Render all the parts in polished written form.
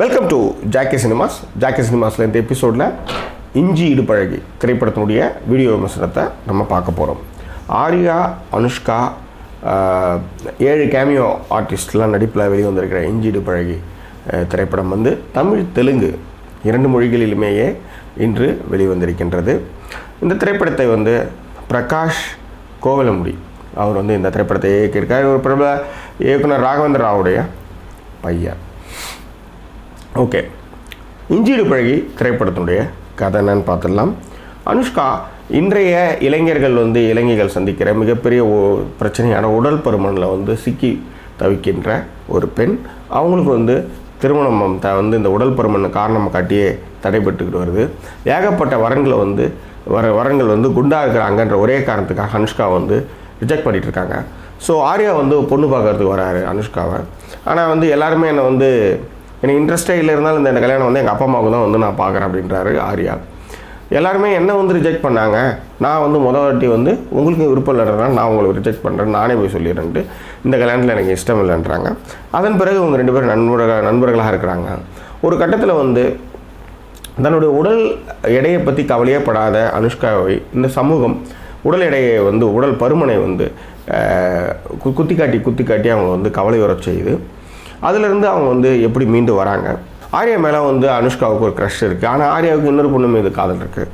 Welcome to Jackie cinemas. Jackie சினிமாஸில் இந்த எபிசோடில் இஞ்சி இடுப்பழகி திரைப்படத்தினுடைய வீடியோ விமர்சனத்தை நம்ம பார்க்க போகிறோம். ஆர்யா, அனுஷ்கா, 7 கேமியோ ஆர்டிஸ்ட்லாம் நடிப்பில் வெளிவந்திருக்கிற இஞ்சி இடுப்பழகி திரைப்படம் வந்து தமிழ், தெலுங்கு 2 மொழிகளிலுமேயே இன்று வெளிவந்திருக்கின்றது. இந்த திரைப்படத்தை வந்து பிரகாஷ் கோவலமுடி அவர் வந்து இந்த திரைப்படத்தை இயக்கியிருக்கார். ஒரு பிரபல இயக்குனர் ராகவேந்திர ராவுடைய பையன். ஓகே, இஞ்சி இடுப்பழகி திரைப்படத்தினுடைய கதை என்னன்னு பார்த்துடலாம். அனுஷ்கா இன்றைய இளைஞர்கள் வந்து இளைஞர்கள் சந்திக்கிற மிகப்பெரிய பிரச்சனையான உடல் பருமனில் வந்து சிக்கி தவிக்கின்ற ஒரு பெண். அவங்களுக்கு வந்து திருமணம் வந்து இந்த உடல் பருமன் காரணம் காட்டியே தடைபட்டுக்கிட்டு வருது. ஏகப்பட்ட வரன்கள் வந்து குண்டாக இருக்கிறாங்கன்ற ஒரே காரணத்துக்காக அனுஷ்கா வந்து ரிஜெக்ட் பண்ணிகிட்டு இருக்காங்க. ஸோ ஆர்யா வந்து பொண்ணு பார்க்கறதுக்கு வராரு அனுஷ்காவை. ஆனால் வந்து எல்லாருமே என்னை வந்து எனக்கு இன்ட்ரெஸ்டே இல்லை, இருந்தாலும் இந்த கல்யாணம் வந்து எங்கள் அப்பா அம்மாவுக்கு தான் வந்து நான் பார்க்குறேன் அப்படின்றாரு ஆர்யா. எல்லாருமே என்ன வந்து ரிஜெக்ட் பண்ணாங்க, நான் வந்து முதல் வாட்டி வந்து உங்களுக்கு விருப்பம் இல்லைன்றதுனால நான் உங்களுக்கு ரிஜெக்ட் பண்ணுறேன், நானே போய் சொல்லிடுறேன்ட்டு இந்த கல்யாணத்தில் எனக்கு இஷ்டம் இல்லைன்றாங்க. அதன் பிறகு இவங்க 2 பேரும் நண்பர்களாக இருக்கிறாங்க. ஒரு கட்டத்தில் வந்து தன்னுடைய உடல் எடையை பற்றி கவலையே படாத அனுஷ்காவை இந்த சமூகம் உடல் எடையை வந்து உடல் பருமனை வந்து குத்தி காட்டி அவங்க வந்து கவலை வர செய்யுது. அதிலிருந்து அவங்க வந்து எப்படி மீண்டு வராங்க. ஆர்யா மேலே வந்து அனுஷ்காவுக்கு ஒரு க்ரஷ் இருக்குது, ஆனால் ஆர்யாவுக்கு இன்னொரு பொண்ணு மீது காதல் இருக்குது.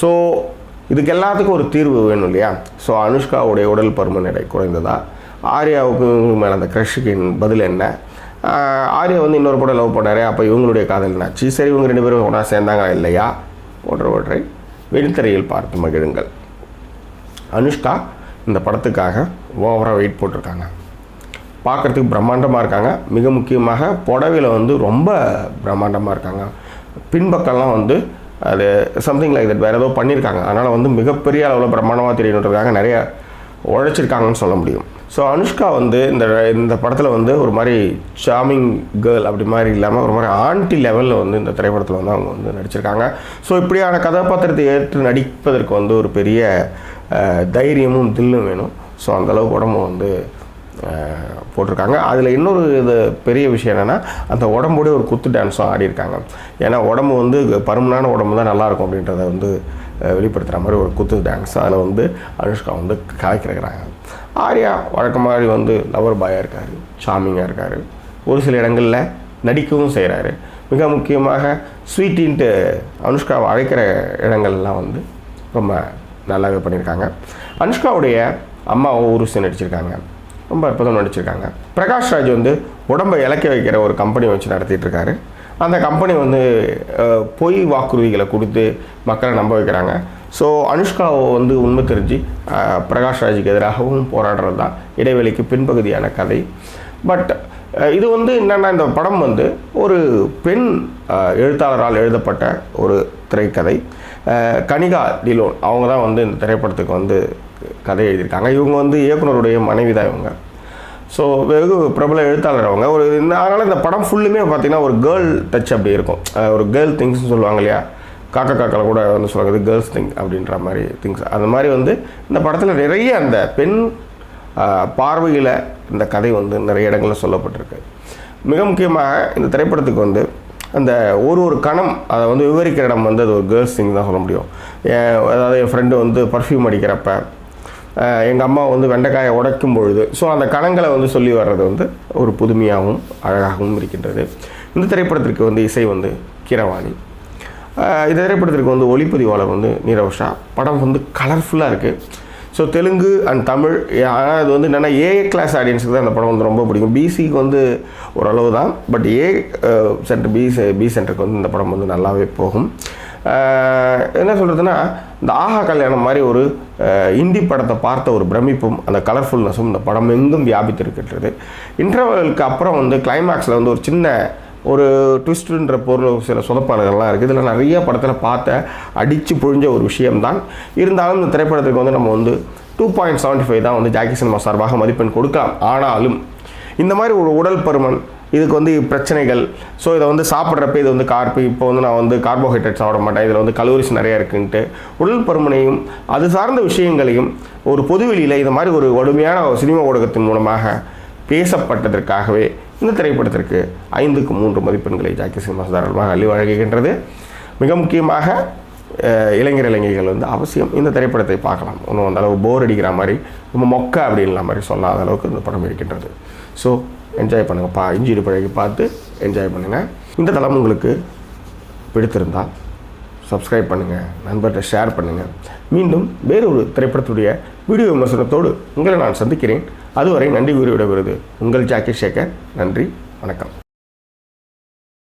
ஸோ இதுக்கு எல்லாத்துக்கும் ஒரு தீர்வு வேணும் இல்லையா? ஸோ அனுஷ்காவுடைய உடல் பருமன் எடை குறைந்ததா, ஆர்யாவுக்கு மேலே அந்த க்ரஷுக்கு பதில் என்ன, ஆர்யா வந்து இன்னொரு பொண்ணை லவ் பண்ணாரு, அப்போ இவங்களுடைய காதல் என்னாச்சு, சரி இவங்க 2 பேரும் ஒன்றா சேர்ந்தாங்களா இல்லையா போன்றவற்றை வெளித்திரையில் பார்த்து மகிழுங்கள். அனுஷ்கா இந்த படத்துக்காக ஓவராக வெயிட் போட்டிருக்காங்க. பார்க்குறதுக்கு பிரம்மாண்டமாக இருக்காங்க. மிக முக்கியமாக புடவையில் வந்து ரொம்ப பிரம்மாண்டமாக இருக்காங்க. பின்பக்கம்லாம் வந்து அது சம்திங் லைக் தட் வேறு ஏதோ பண்ணியிருக்காங்க. அதனால் வந்து மிகப்பெரிய அளவில் பிரம்மாண்டமாக தெரியணுன்றதுக்காக நிறைய உழைச்சிருக்காங்கன்னு சொல்ல முடியும். ஸோ அனுஷ்கா வந்து இந்த படத்தில் வந்து ஒரு மாதிரி சார்மிங் கேர்ள் அப்படி மாதிரி இல்லாமல் ஒரு மாதிரி ஆண்டி லெவலில் வந்து இந்த திரைப்படத்தில் வந்து அவங்க வந்து நடிச்சிருக்காங்க. ஸோ இப்படியான கதாபாத்திரத்தை ஏற்று நடிப்பதற்கு வந்து ஒரு பெரிய தைரியமும் தில்லும் வேணும். ஸோ அந்தளவுக்கு உடம்பு வந்து போட்டிருக்காங்க. அதில் இன்னொரு பெரிய விஷயம் என்னென்னா, அந்த உடம்போடய ஒரு குத்து டான்ஸும் ஆடியிருக்காங்க. ஏன்னா உடம்பு வந்து பருமனான உடம்பு தான் நல்லாயிருக்கும் அப்படின்றத வந்து வெளிப்படுத்துகிற மாதிரி ஒரு குத்து டான்ஸ் அதில் வந்து அனுஷ்கா வந்து கலைக்கிறாங்க. ஆர்யா வழக்கம் மாதிரி வந்து லவர் பாயாக இருக்கார், சாமிங்காக இருக்கார், ஒரு சில இடங்களில் நடிக்கவும் செய்கிறாரு. மிக முக்கியமாக ஸ்வீட்டின்ட்டு அனுஷ்காவை அழைக்கிற இடங்கள்லாம் வந்து ரொம்ப நல்லாவே பண்ணியிருக்காங்க. அனுஷ்காவுடைய அம்மாவை ஊருசி நடிச்சிருக்காங்க, ரொம்ப அற்புதம் நடிச்சிருக்காங்க. பிரகாஷ் ராஜ் வந்து உடம்பை இலக்க வைக்கிற ஒரு கம்பெனி வச்சு நடத்திட்டு இருக்காரு. அந்த கம்பெனி வந்து பொய் வாக்குறுதிகளை கொடுத்து மக்களை நம்ப வைக்கிறாங்க. ஸோ அனுஷ்காவை வந்து உண்மை தெரிஞ்சு பிரகாஷ் ராஜுக்கு எதிராகவும் போராடுறது தான் இடைவெளிக்கு பின்பகுதியான கதை. பட் இது வந்து என்னென்னா, இந்த படம் வந்து ஒரு பெண் எழுத்தாளரால் எழுதப்பட்ட ஒரு திரைக்கதை. கனிகா டிலோன் அவங்க தான் வந்து இந்த திரைப்படத்துக்கு வந்து கதை எழுதியிருக்காங்க. இவங்க வந்து இயக்குனருடைய மனைவி தான் இவங்க. ஸோ வெகு பிரபல எழுத்தாளர் அவங்க. அதனால் இந்த படம் ஃபுல்லுமே பார்த்திங்கன்னா ஒரு கேர்ள் டச் அப்படி இருக்கும். ஒரு கேர்ள் திங்ஸ்னு சொல்லுவாங்க இல்லையா, காக்காவில் கூட வந்து சொல்லுவாங்க இது கேர்ள்ஸ் திங் அப்படின்ற மாதிரி திங்ஸ். அந்த மாதிரி வந்து இந்த படத்தில் நிறைய அந்த பெண் பார்வையில் இந்த கதை வந்து நிறைய இடங்களில் சொல்லப்பட்டிருக்கு. மிக முக்கியமாக இந்த திரைப்படத்துக்கு வந்து அந்த ஒரு கணம் அதை வந்து விவரிக்கிற இடம் வந்து அது ஒரு கேர்ள்ஸ் திங் தான் சொல்ல முடியும். அதாவது என் ஃப்ரெண்டு வந்து பர்ஃப்யூம் அடிக்கிறப்ப, எங்கள் அம்மா வந்து வெண்டைக்காயை உடைக்கும் பொழுது, ஸோ அந்த கணங்களை வந்து சொல்லி வர்றது வந்து ஒரு புதுமையாகவும் அழகாகவும் இருக்கின்றது. இந்த திரைப்படத்திற்கு வந்து இசை வந்து கீரவாணி. இந்த திரைப்படத்திற்கு வந்து ஒளிப்பதிவாளர் வந்து நீரவ்ஷா. படம் வந்து கலர்ஃபுல்லாக இருக்குது. ஸோ தெலுங்கு அண்ட் தமிழ், ஆனால் அது வந்து என்னென்னா ஏ கிளாஸ் ஆடியன்ஸுக்கு தான் அந்த படம் வந்து ரொம்ப பிடிக்கும். பிசிக்கு வந்து ஓரளவு தான், பட் சென்டர் பி சென்டருக்கு வந்து இந்த படம் வந்து நல்லாவே போகும். என்ன சொல்கிறதுனா, இந்த ஆஹா கல்யாணம் மாதிரி ஒரு இந்தி படத்தை பார்த்த ஒரு பிரமிப்பும் அந்த கலர்ஃபுல்னஸும் இந்த படம் எங்கும் வியாபித்திருக்கின்றது. இன்டர்வலுக்கு அப்புறம் வந்து கிளைமேக்ஸில் வந்து ஒரு சின்ன ஒரு ட்விஸ்ட்டுன்ற பொருள் சில சொதப்பாடுகள்லாம் இருக்குது. இதில் நிறைய படத்தில் பார்த்த அடித்து பொழிஞ்ச ஒரு விஷயம்தான். இருந்தாலும் இந்த திரைப்படத்துக்கு வந்து நம்ம வந்து 2.75 தான் வந்து ஜாக்கி சினிமா சார்பாக மதிப்பெண் கொடுக்கலாம். ஆனாலும் இந்த மாதிரி ஒரு உடல் பருமன், இதுக்கு வந்து பிரச்சனைகள், ஸோ இதை வந்து சாப்பிட்றப்ப இது வந்து இப்போ வந்து நான் வந்து கார்போஹைட்ரேட் சாப்பிட மாட்டேன், இதில் வந்து கலோரிஸ் நிறையா இருக்குன்ட்டு உடல் பருமனையும் அது சார்ந்த விஷயங்களையும் ஒரு பொதுவெளியில் இது மாதிரி ஒரு வலிமையான சினிமா ஊடகத்தின் மூலமாக பேசப்பட்டதற்காகவே இந்த திரைப்படத்திற்கு 5க்கு 3 மதிப்பெண்களை ஜாக்கி சினிமாஸ் தாராளமாக அள்ளி வழங்குகின்றது. மிக முக்கியமாக இளைஞர்கள் அவசியம் இந்த திரைப்படத்தை பார்க்கலாம். ஒன்றும் அந்த அளவு போர் அடிக்கிற மாதிரி ரொம்ப மொக்க அப்படின்ற மாதிரி சொல்லாத அளவுக்கு இந்த படம் இருக்கின்றது. ஸோ என்ஜாய் பண்ணுங்கப்பா, இஞ்சி இடுப்பழகி பார்த்து என்ஜாய் பண்ணுங்கள். இந்த தளம் உங்களுக்கு பிடித்திருந்தால் சப்ஸ்கிரைப் பண்ணுங்கள், நண்பர்கிட்ட ஷேர் பண்ணுங்கள். மீண்டும் வேறொரு திரைப்படத்துடைய வீடியோ விமர்சனத்தோடு உங்களை நான் சந்திக்கிறேன். அதுவரை நன்றி கூறி விடைபெறுவது உங்கள் ஜாக்கி சேகர். நன்றி, வணக்கம்.